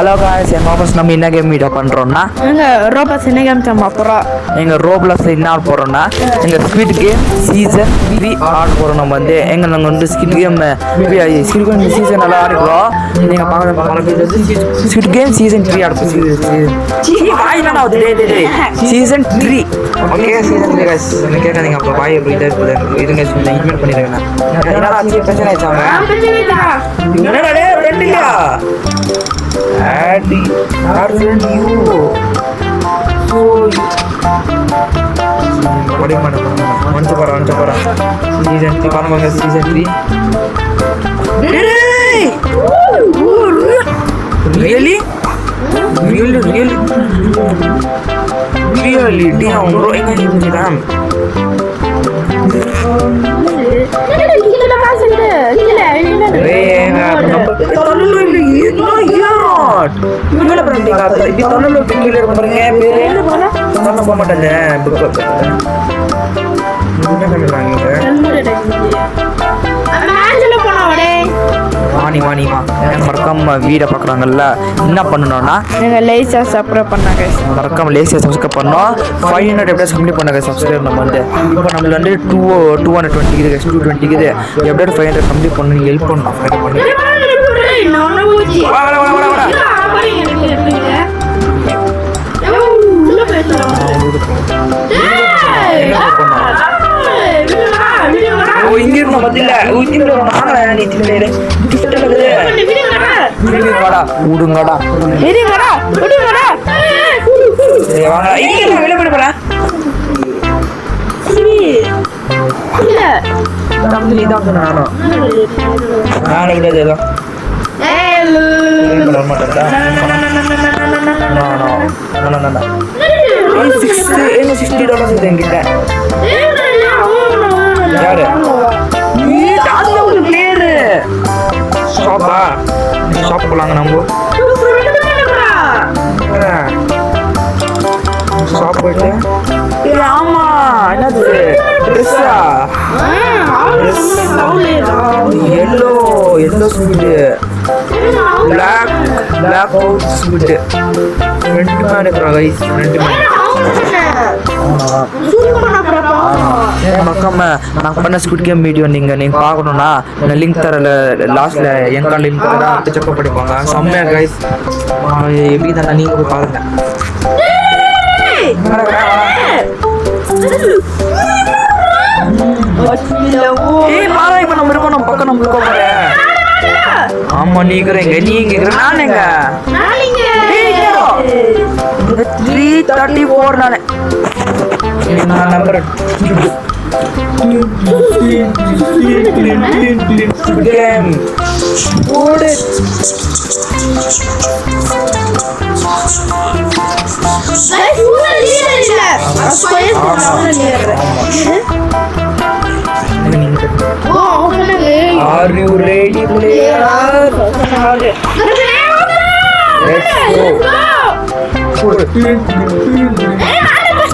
Hello guys, எங்கள் office நம்ம என்ன கேம் வீடியோ பண்ணுறோன்னா ரோபோட்ஸ் என்ன கேம் தம்மா போகிறோம். எங்கள் ரோப்ளஸில் என்ன ஆட போகிறோன்னா எங்கள் ஸ்குவிட் கேம் சீசன் 3 ஆட போகிறோம். நம்ம வந்து நாங்கள் வந்து ஸ்குவிட் கேம் சீசன் நல்லா ஆடுறோம். நீங்கள் பார்க்குறது ஸ்குவிட் கேம் சீசன் 3 ஆடுறோம். Season 3 okay. சீசன் 3 காய்ஸ் என்ன கேட்காதீங்க. அப்போ பாய் எப்படி இதுங்க இன்வைட் பண்ணிடுங்க. என்னடா பிரச்சனை ஆயிடுச்சாங்க? என்னடா ரெண்டு இல்லையா? Addy, our friend you. So you. What is it? Once upon season 3. Paano bang season 3? Hey! Really? Damn, bro. Enggak ini damn. Gimana berhenti kata? Di tahun lalu pikir berapa sama pemadanya betul. Mana kami lagi kan? Vani மறக்காம video பார்க்குறாங்கல்ல, என்ன பண்ணணும்னா லேசாக subscribe பண்ணாங்க. மறக்காம லேசியாக subscribe பண்ணோம். 500 எப்படியா complete பண்ணாங்க subscribe. நம்ம வந்து இப்போ நம்மள வந்து 220 இருக்குது, 220 இருக்குது. எப்படியா 500 கம்ப்ளீட் பண்ண நீங்கள் ஹெல்ப் பண்ணணும். இங்கிருந்து பதில விடுங்கடா $60 என்கிட்ட. யாரு பிளேயரு? ஷாப் போலாங்க. நம்ம ஷாப் போயிட்டு ஆமா என்னது ட்ரெஸ்ஸா? Yellow sweet, black out sweet ரெண்டுமே எடுக்கிறோம் கைஸ். ரெண்டுமே மறக்காம நான் பண்ண ஸ்குவிட் கேம் வீடியோ நீங்கள் பார்க்கணுன்னா நான் லிங்க் தரல, லாஸ்ட்ல எங்க லிங்க் தர செக்அப் பண்ணிப்பாங்க. செம்மையா கைஸ், எப்படி தானே நீங்க போய் பாருங்க. இப்ப நம்ம இருக்கோம், நம்ம பக்கம் நம்ம இருக்கோம். ஆமா நீங்க நானுங்க 334 நானே நம்பர் கேம் ஓடு. Are you ready, player? Let's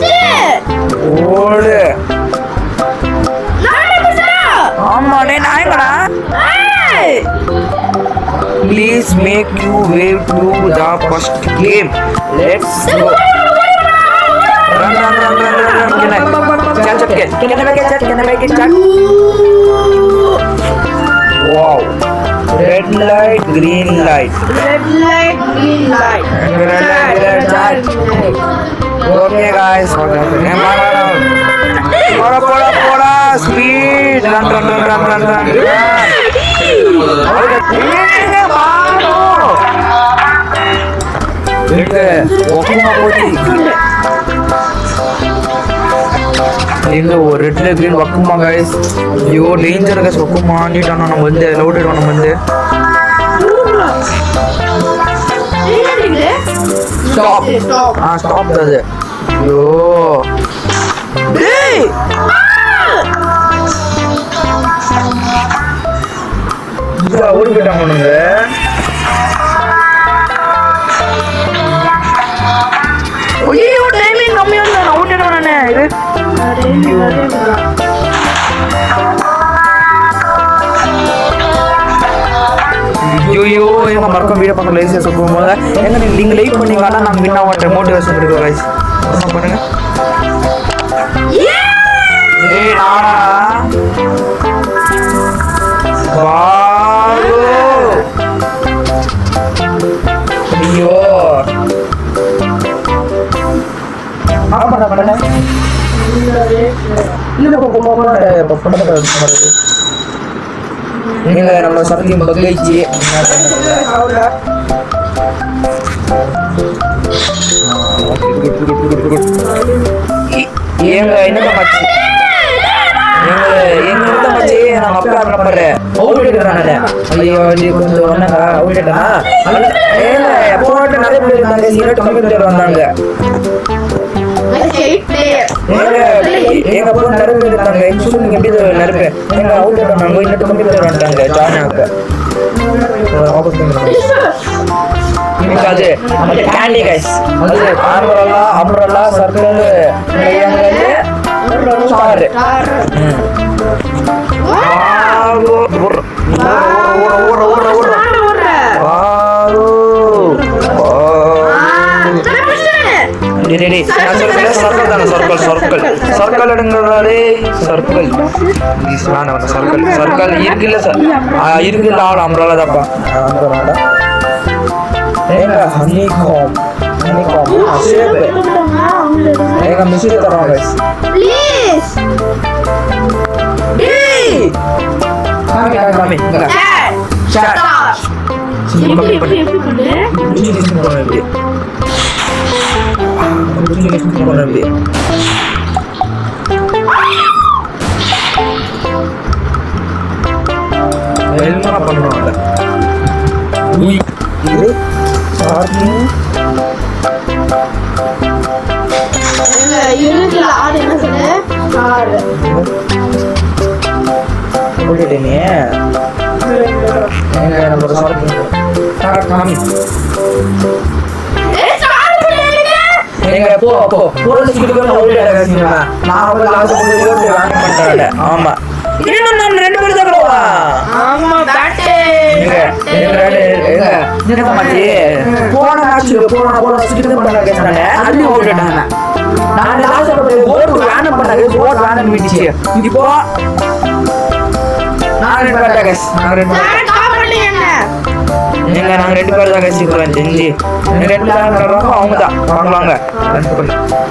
go. ஓடு. ஆமாடே நாயங்கடா. Please make you wave to the first game. Let's go. Run. Can I make it? Wow. Red light, green light. Okay guys, poda speed. Run. எங்க ஒரு ரெட்ல green வக்குமா guys. ஐயோ danger guys. வக்குமா நீட்டானா நம்ம வந்து lauded நம்ம வந்து stop அது. ஐயோ டேய் இதா ஓடி போட்டாங்க. ஐயோ டைமிங் கம்மியா இருந்தா அவுட் ஆயிடுவானே. இது ஐயோ எங்க மறக்க வீடியோ பக்கம் லைசன்ஸ் போகும்போது எங்க நீங்கள் லைக் பண்ணீங்கன்னா நாங்கள் வின் ஆகிற மோட்டிவேஷன் இருக்கு கைஸ் பண்ணுங்க. ஏய் நானா வாரு ஐயோ பண்ண நீங்க நம்ம சத்தியம் பகலைச்சி ஏங்க என்ன மச்சி எங்க இருந்த மச்சி நான் அப்பா நம்பர் அவுட் எடுக்கறானே ஐயோ இது கொஞ்சம் ஒண்ணா அவுட் எடுக்கனா ஏங்க போட்டு நிறைய பேர் இருந்தாங்க சீரட் கம்ப்யூட்டர் வந்தாங்க எங்க போன் நிறைய பேர் இருந்தாங்க இன்சூரன்ஸ் எப்படி நிறைய பேர் எங்க அவுட் எடுக்கறாங்க இன்னும் கம்ப்யூட்டர் வந்தாங்க ஜானாக்கு அது அந்த கேண்டி கைஸ் அது அம்ரல்லா சர்க்கிள் ஸ்டார் சர்க்கிள் எடுங்கிறாரே சர்க்கிள் சர்க்கிள் இருக்குல்ல சார் இருக்குல்ல ஆள் அம்ரல்லா தாப்பா ஏங்க ஹனிகாம் ஷேப் ஏங்க மிஷின் தரோம் गाइस ப்ளீஸ் டேய் காமி சாட் எப்படி பண்ணு டிஸ்கஸ் பண்ணு எப்படி எல்மரா பண்றோம்ல இது சார்ஜிங் யூனிட்ல ஆட் என்ன சொல்லு ஆட் போட்டுட்டேனே எங்க நம்ம சார்ஜிங் காமி நீங்க போ போலீஸ் கிட்ட போய் ஓடி அடகாதீங்க நான் வந்து லாஸ்ட் போய் ஓடி வாங்க மாட்டேன் ஆமா இன்னும் நான் ரெண்டு பேர் தான் போவா ஆமா பேட் என்ன மாட்டி போன மேட்ச் போன கிட்ட பண்ணாங்க கேட்டாங்க அள்ளி ஓடிட்டாங்க நான் லாஸ்ட் போய் ஓடி வாங்க பண்ணாங்க ஓடி வாங்க மீட்டிச்சு இப்போ நான் ரெண்டு பேர் தான் गाइस நான் ரெண்டு பேர் நாங்க ரெண்டு பேர் தான் गाइस இப்போ தெரிஞ்சு ரெண்டு பேர் விளையாடுறோம் அவங்க தான் வாங்குவாங்க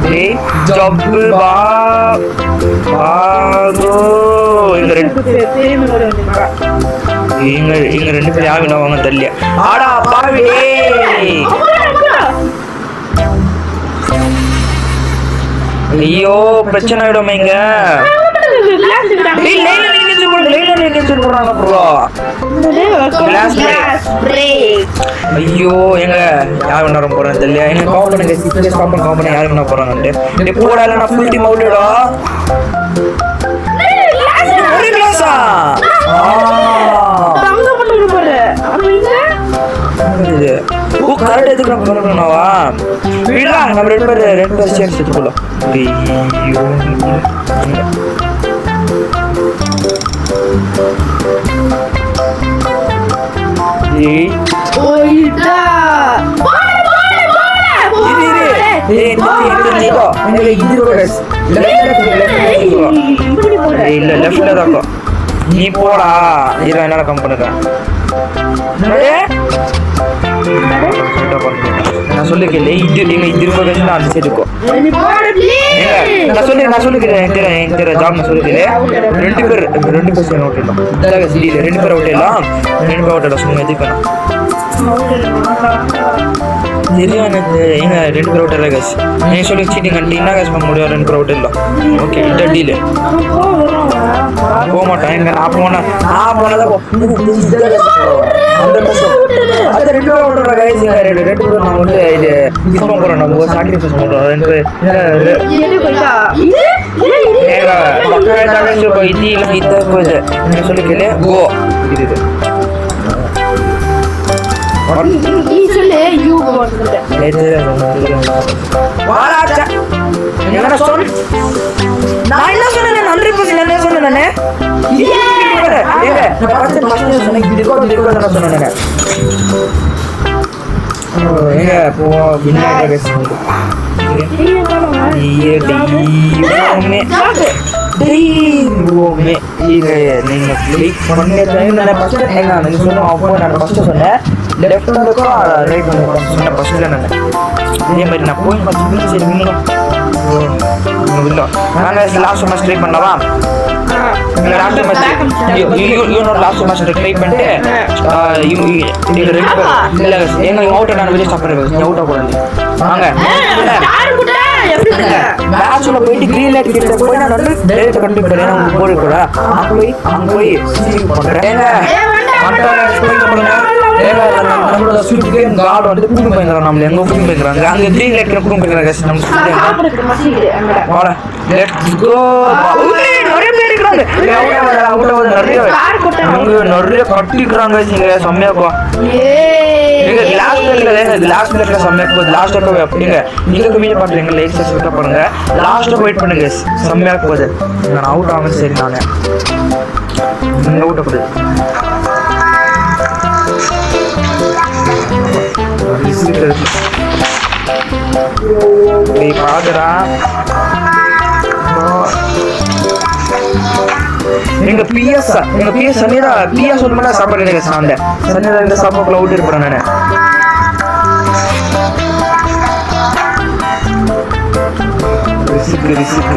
டேய் ஜப்பிள் பாகோ இந்த ரெண்டு பேர் யாரு வாங்க தெரியல ஆடா பாவி ஐயோ பிரச்சனை ஆயிடுமே இங்க ஐயோ எங்க யார் பண்ண போறேன் தெரியல எங்க காம்பனி யாரு பண்ண போறாங்க போடா இல்ல ஃபுல் டீம் அவுட்டடா ஒரு கிளாஸா தங்க பண்ணு போற இது ஓ கரெக்ட் எதுக்கு நம்ம பண்ணனும்வா விடா நம்ம ரெண்டு பேர் சேர்ந்து செத்துக்கலாம் ஐயோ ஏய் ஓய்டா இல்ல லெஃப்ட்ல தான் நீ போடா இரு என்னால கம்பெனிக்கா நான் சொல்லிக்கல இது நீங்க இது இன்ஃபர்மேஷன் அந்த சைடு இருக்கும் நான் சொல்லிக்கிறேன் ஜாப் நான் சொல்லிக்கிறேன் ரெண்டு பேர் ஓட்டிடலாம் இதாக சிடியில் ரெண்டு பேர் ஓட்டிடலாம் சும்மா எதுக்கணும் தெரியும் எனக்கு எங்க ரெண்டு பேர் ஓட்டல கேஸ் நீ சொல்லி சீட்டிங் கண்டினா கேஸ் பண்ண முடியும் ரெண்டு பேர் ஓட்டிடலாம் ஓகே இந்த டீல் போக மாட்டேன் எங்க நான் போனதான் அது ரெண்டு பேர் ஓட்டுற கைஸ் ரெண்டு பேர் நான் வந்து இது பண்ண போறேன் நம்ம சாக்ரிஃபைஸ் பண்றோம் ரெண்டு பேர் இது போகுது நீங்க சொல்லிக்கல கோ இது சொல்லு யூ போடுறது என்ன சொன்ன நான் என்ன சொன்னேன் நன்றி பசங்க என்ன சொன்னேன் நானே நான் சொன்னேன் எங்க போ பின்னாடி தெய்வமே இது நீங்க கிளிக் பண்ணிருந்தீங்க ஃபர்ஸ்ட் எங்க நீங்க சொன்ன அப்போ நான் ஃபர்ஸ்ட் சொன்னேன் லெஃப்ட் ஹேண்டுக்கு ரைட் ஹேண்டுக்கு சொன்ன ஃபர்ஸ்ட் நான் இதே மாதிரி நான் போய் ஃபர்ஸ்ட் சரி நீங்க நான் லாஸ்ட் மேட்ச் ட்ரை பண்ணவா last match you know last match try பண்ணிட்டு இது ரெடி இல்ல எங்க அவுட் நான் வெளிய ஸ்டாப் பண்ணுவேன் அவுட் ஆகக்கூடாது வாங்க மேட்ச்ல போயிட்டு கிரீன் லைட் கிட்ட போய் நான் வந்து டேரக்ட் கண்டிப்பா பண்ணேன் உங்களுக்கு போர் கூட அங்க போய் சீன் பண்றேன் ஏங்க மண்டல எக்ஸ்பிளைன் பண்ணுங்க ஏங்க நம்மளோட ஸ்வீட் கேம் கார்டு வந்து கூட்டி போயிங்கறாங்க நம்ம எங்க கூட்டி போயிங்கறாங்க அங்க கிரீன் லைட் கூட்டி போயிங்கறாங்க நம்ம ஸ்வீட் வாடா லெட்ஸ் கோ நிறைய பேர் இருக்காங்க நிறைய கட்டிக்கிறாங்க நீங்க செம்மையாக்கோ லாஸ்ட் மினிட்ல செம்மையாக்கு லாஸ்ட் போய் அப்படிங்க நீங்க கம்மியா பண்றீங்க லைக் சப்ஸ்கிரைப் பண்ணுங்க லாஸ்ட் வெயிட் பண்ணுங்க செம்மையாக்கு போகுது நான் அவுட் ஆகும் சரி நானே நீங்க அவுட் ஆகுது டேய் பாதரா எங்க பிஎஸ் சனிரா பிஎஸ் ஒண்ணுமே சாப்பிடுறேன் சாண்ட சனிரா இந்த சாப்பாடுல அவுட் இருப்பேன் நானு ரிஸ்க்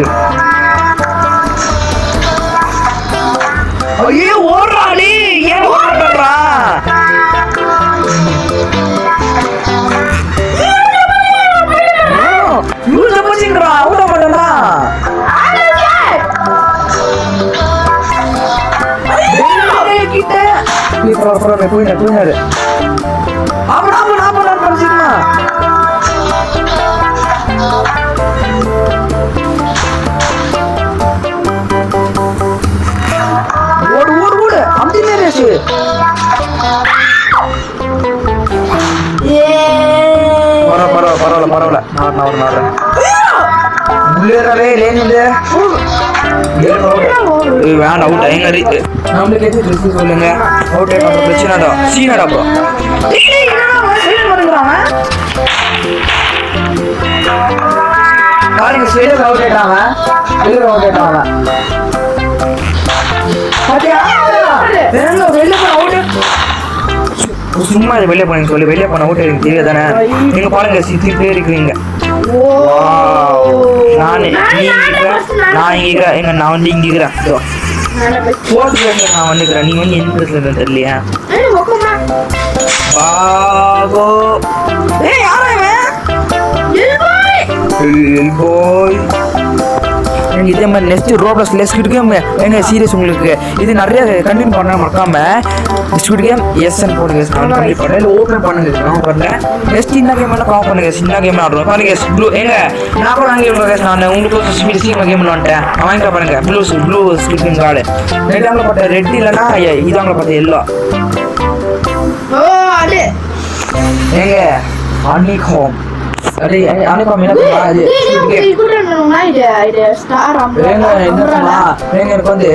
ஐயோ ஓடுறாளே ஏன் ஓடுறா யூஸ் பண்ணீங்கடா அவுட் பண்ணடா நீ போயினாரு ஆமா படிச்சுமா ஓடு அப்படியே ரேஸ் பரவாயில்ல நான் வரேன் உள்ளேறவே லேனிலே வேண்டாம் அவுட் எங்க நம்மளுக்கு சொல்லுங்க அவுட் ஆயிட்டா பிரச்சனைடா சீனடா ப்ரோ பாருங்க ஸ்வேடர் அவுட் ஆயிட்டாங்க வெளியில அவுட் ஆயிட்டாங்க பாத்தியா வெளியில அவுட் சும்மா வெளியே போனீங்க சொல்லி வெளியே போன அவுட் எனக்கு தெரியாதானே நீங்க பாருங்க சித்தி பேர் இருக்கிறீங்க நான் வந்து இங்க இருக்கிறேன் நான் வந்துக்கிறேன் நீங்க வந்து எந்த இடத்துல தெரியலையா பாகோ இதே மாதிரி நெக்ஸ்ட் ரோப்ளஸ் ஸ்குவிட் கேம் எங்க சீரியஸ் உங்களுக்கு இது நிறைய கண்டினியூ பண்ண மறக்காம ஸ்குவிட் கேம் எஸ்என் போடுங்க கம்ப்ளீட் பண்ணல ஓபன் பண்ணுங்க நான் பண்ணல நெக்ஸ்ட் இந்த கேம் எல்லாம் கால் பண்ணுங்க சின்ன கேம் ஆடுறோம் பாருங்க ப்ளூ எங்க நான் கூட அங்க இருக்கேன் நான் உங்களுக்கு ஸ்பீட் சீக்கிரம் கேம் விளையாண்டேன் வாங்க பாருங்க ப்ளூ ஸ்குவிட் கேம் கார்டு ரெட்டாங்கள பட்ட ரெட் இல்லனா இதாங்கள பட்ட எல்லோ ஓ அது எங்க அன்னிகோம் अरे அன்னிகோம் என்ன அது இது ஸ்டார் எனக்கு வந்து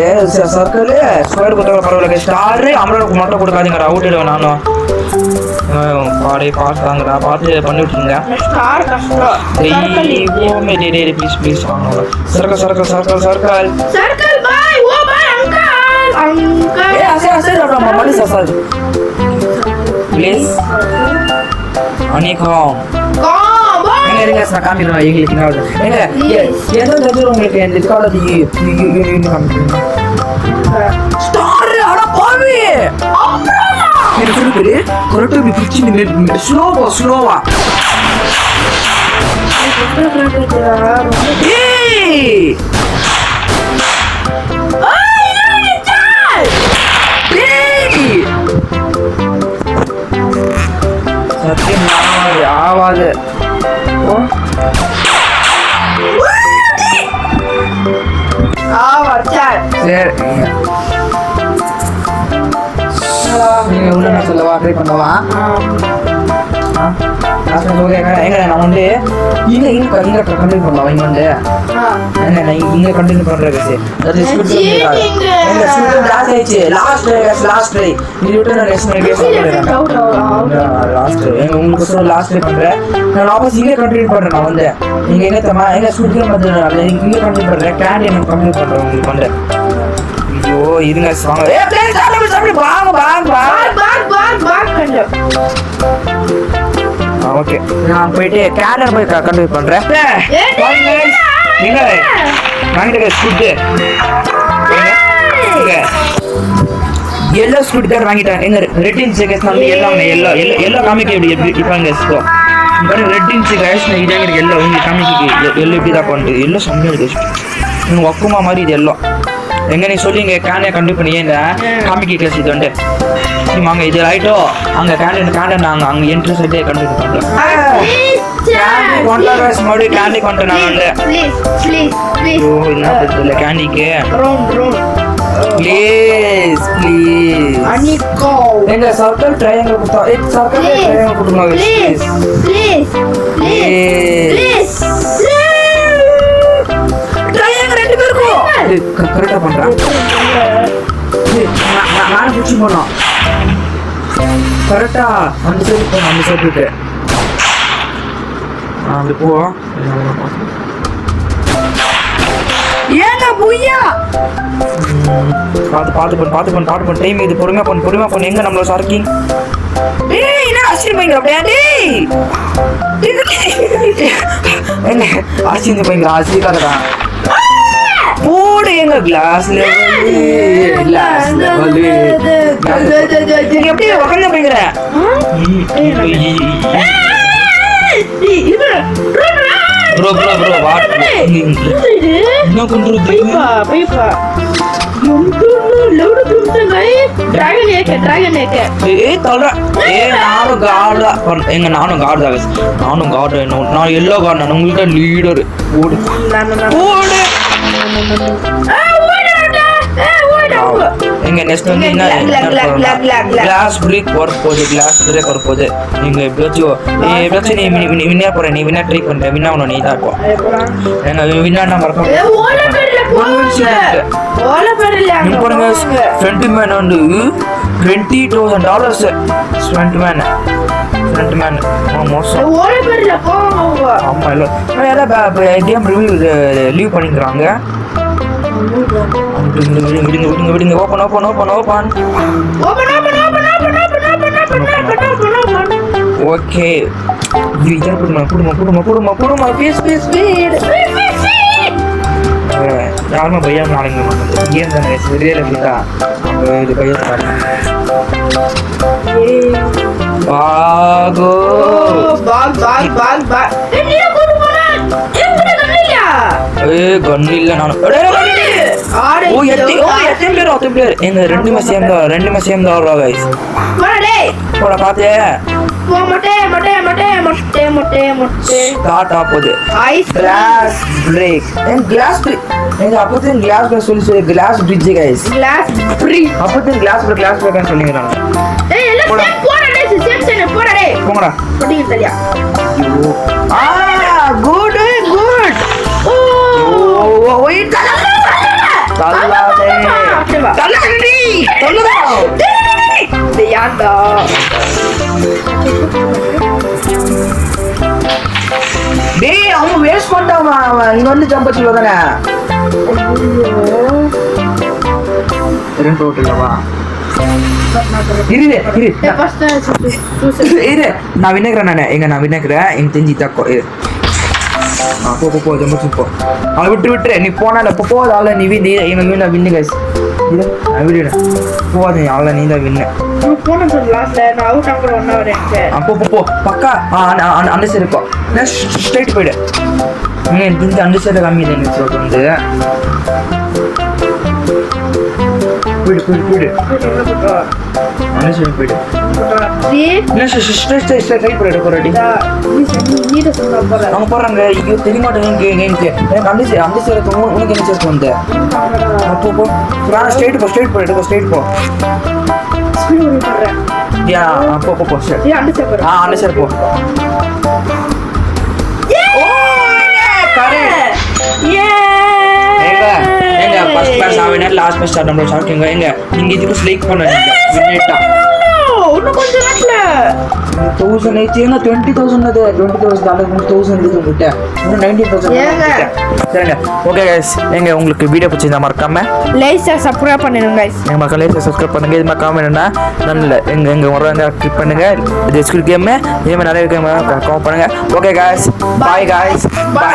சர்க்கிள் ஸ்கொயர் கொடுத்தா பரவாயில்ல ஸ்டார் அமரனுக்கு மட்டும் கொடுக்காதீங்கடா அவுட் ஆயிடுவேன் நானும் பாடி பார்த்தாங்கடா பார்த்து பண்ணி விட்டுருங்க ப்ளீஸ் சர்க்கிள் பாய் ஓ பாய் அங்கிள் மணி சார் ப்ளீஸ் அன்னிகோம் எங்க நான் காமிக்கிறேன் எங்களுக்கு எங்க எதோ உங்களுக்கு இந்த கார்டு காமிக்கிறேன் ஸ்டார் அட பாவி எனக்கு சொல்லுது கரெக்ட்டா இப்படி பிச்சி நின்னு ஸ்லோவா ஏய் சத்தியம் ஆவாது நீங்க உள்ள சொல்லவா ட்ரை பண்ணவா எங்க நான் வந்து இங்க கண்டினியூ பண்ணலாம் இங்க வந்து என்ன நான் இங்க கண்டினியூ பண்றேன் guys. அது ஸ்கிட் எங்க ஸ்கிட் லாஸ்ட் ஆயிச்சு லாஸ்ட் ட்ரை இது விட்டு நான் நெக்ஸ்ட் கேஸ் பண்றேன் லாஸ்ட் எங்க உங்களுக்கு சொல்ல லாஸ்ட் ட்ரை பண்றேன் நான் வாபஸ் இங்க கண்டினியூ பண்றேன் நான் வந்து நீங்க என்ன தமா எங்க ஸ்கிட் வந்து இங்க கண்டினியூ பண்றேன் கேண்டி நான் கண்டினியூ பண்றேன் உங்களுக்கு பண்றேன் ஐயோ இருங்க வாங்க ஏய் ப்ளீஸ் சாப்பிடு வாங்க ஓகே நான் போயிட்டு கேண்டர் போய் கண்டினியூ பண்றேன் நீங்க வாங்கிட்டு ஸ்கூட் எல்லோ ஸ்கூட் கார்டு வாங்கிட்டேன் எங்க ரெட் இன்ச் கேஸ் நம்ம எல்லோ காமிக்க இப்போ கேஸ்க்கோ பாருங்க ரெட் இன்ச் கேஸ் இதே எல்லோ உங்களுக்கு காமிக்க எல்லோ இப்படி தான் பண்ணுது எல்லோ செம்மையா இருக்கு நீங்க ஒக்குமா மாதிரி இது எல்லோ எங்க நீ சொல்லி இங்க கேண்டை கண்டினியூ பண்ணி இந்த காமிக்க கிளாஸ் இது வந்து வாங்க இது ரைட்டோ அங்க கேண்டை நாங்க அங்க என்ட்ரன்ஸ் சைடே கண்டினியூ பண்றோம் candy contract Modi candy contract நான் வந்து ப்ளீஸ் ஓ என்ன தெரியல கேண்டிக்கு ப்ளீஸ் அனிகோ எங்க சர்க்கிள் ட்ரையாங்கிள் கொடுத்தா சர்க்கிள் ட்ரையாங்கிள் கொடுங்க ப்ளீஸ் ட்ரையாங்கிள் ரெண்டு பேருக்கும் கரெக்டா பண்றேன் நான் புடிச்சு போறோம் கரெக்டா அந்த சைடு விட்டு அப்படி போ ஏங்க புய்யா பாத்து பண்ணு டைம் இது பொறுமையா பண்ணு எங்க நம்மள சர்க்கிங் டேய் என்ன ஆசிரி பைங்க அப்படியே டேய் என்ன ஆசிரி பைங்க ஆசிரிக்காதடா போடு எங்க கிளாஸ் லெவல் நீ எப்படி உட்கார்ந்து போய்ங்கற ப்ரோ வாட் என்ன பண்றது பைப்பா நானும் கார்டு நான் எல்லோ கார்டு உங்கள்கிட்ட லீடர் ஓடு எங்க நெக்ஸ்ட் வந்து கிளாஸ் பிரேக் வர போகுது நீங்க எப்படியாச்சும் நீ வின்னா போற நீ வின்னா ட்ரை பண்ற வின்னா ஒன்று நீ தான் இப்போ எங்க வின்னா நான் மறக்க பாருங்க ஃப்ரண்ட் மேன் வந்து $20,000 ஃப்ரண்ட் மேன் மோசம் ஆமா இல்லை யாராவது கேம் ரிவ்யூ லீவ் பண்ணிக்கிறாங்க விடுங்க ஓபன் ஓகே இது குடுமா பீஸ் யாருமே பையா நாளைங்க ஏன் தானே ரியல் எப்படிக்கா இது பையா பாகோ கண்ணு இல்ல நானும் பேர் எங்க ரெண்டுமே சேர்ந்தா கைஸ் போட பாத்தே ஸ்டார்ட் ஆகுது கிளாஸ் பிரேக் கிளாஸ் எங்க அப்போது கிளாஸ் பிரேக் சொல்லி கிளாஸ் பிரிட்ஜ் கைஸ் அப்போது கிளாஸ் பிரேக் சொல்லிங்க போங்கடா குட் டேய் அவன் வேஸ்ட் பண்ணிட்டான் இங்க வந்து ஜம்ப் பண்ணி வரனே ரெண்டு டோட்டலவா இரு நான் வினைக்கிறேன் நான் வினைக்கிறேன் எனக்கு தெரிஞ்சு தக்கோ போ ஜம்ப் போ அவன் விட்டுரு நீ போனால போதால நீ எங்க வின்னு கைஸ் இது நான் விடுறேன் போவாது அவளை நீ தான் வின்னு போ பக்கா அந்த சைடு போ ஸ்ட்ரைட் போயிடு இந்த அந்த சைடு கம்மி வந்து போயிடு அந்த சைடு போயிடு அவங்க போடுறாங்க ஐயோ தெரிய மாட்டேங்க எனக்கு அந்த சைடு உனக்கு என்ன சேர்த்து வந்த போ ஸ்ட்ரைட் போ யா போ அந்த சைடு போ லாஸ்ட் மேட்ச் ஸ்டார்ட் நம்மளோட ஷாக்கிங்க எங்க நீங்க இதுக்கு லைக் பண்ணுங்க வின்னேட்டா இன்னும் கொஞ்சம் நேரத்துல 1000 ஏங்க 20000 அது 20000 தான 1000 இருக்கு உங்ககிட்ட இன்னும் 19000 சரிங்க ஓகே गाइस எங்க உங்களுக்கு வீடியோ பிடிச்சிருந்தா மறக்காம லைக் சப்ஸ்கிரைப் பண்ணுங்க गाइस எங்க மக்களே சப்ஸ்கிரைப் பண்ணுங்க இது மறக்காம என்னன்னா நல்ல எங்க வரவங்க கிளிக் பண்ணுங்க இது ஸ்கில் கேம் இதே மாதிரி நிறைய கேம் கமெண்ட் பண்ணுங்க okay guys bye guys by